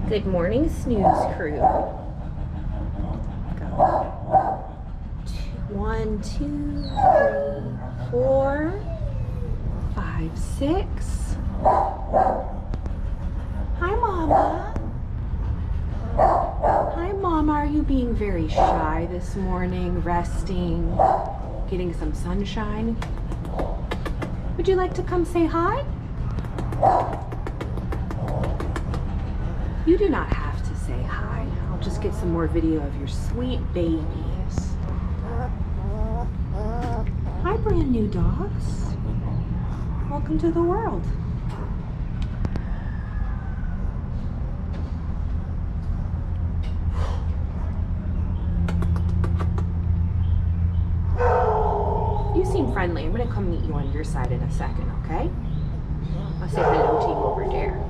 Good morning, snooze crew. Go. 1, 2, 3, 4, 5, 6. Hi, Mama. Hi, Mama. Are you being very shy this morning? Resting? Getting some sunshine? Would you like to come say hi? You do not have to say hi. I'll just get some more video of your sweet babies. Hi, brand new dogs. Welcome to the world. You seem friendly. I'm going to come meet you on your side in a second, okay? I'll say hello to you over there.